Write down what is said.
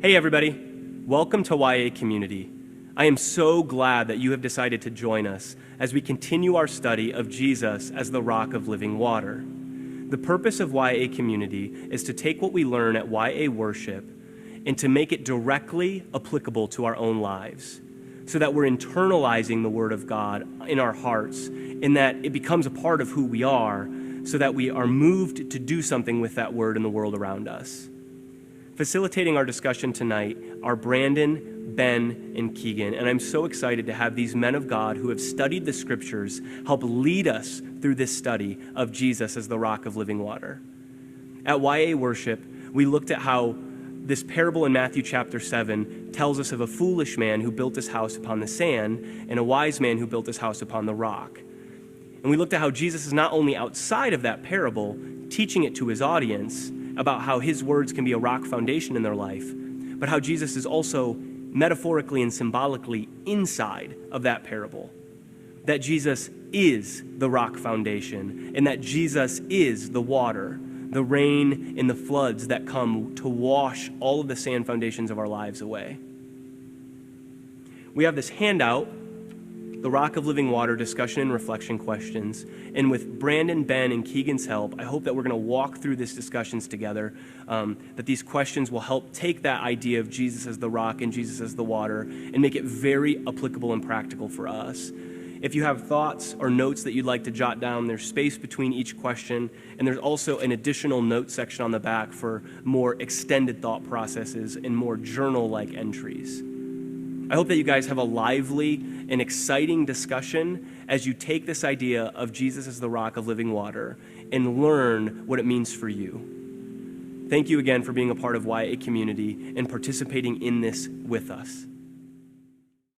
Hey everybody, welcome to YA Community. I am so glad that you have decided to join us as we continue our study of Jesus as the rock of living water. The purpose of YA Community is to take what we learn at YA Worship and to make it directly applicable to our own lives, so that we're internalizing the Word of God in our hearts, in that it becomes a part of who we are, so that we are moved to do something with that Word in the world around us. Facilitating our discussion tonight are Brandon, Ben, and Keegan, and I'm so excited to have these men of God who have studied the Scriptures help lead us through this study of Jesus as the rock of living water. At YA Worship, we looked at how this parable in Matthew chapter 7 tells us of a foolish man who built his house upon the sand and a wise man who built his house upon the rock. And we looked at how Jesus is not only outside of that parable, teaching it to his audience about how his words can be a rock foundation in their life, but how Jesus is also metaphorically and symbolically inside of that parable. That Jesus is the rock foundation, and that Jesus is the water, the rain and the floods that come to wash all of the sand foundations of our lives away. We have this handout, the Rock of Living Water discussion and reflection questions. And with Brandon, Ben, and Keegan's help, I hope that we're going to walk through these discussions together, that these questions will help take that idea of Jesus as the rock and Jesus as the water and make it very applicable and practical for us. If you have thoughts or notes that you'd like to jot down, there's space between each question, and there's also an additional note section on the back for more extended thought processes and more journal-like entries. I hope that you guys have a lively and exciting discussion as you take this idea of Jesus as the rock of living water and learn what it means for you. Thank you again for being a part of YA Community and participating in this with us.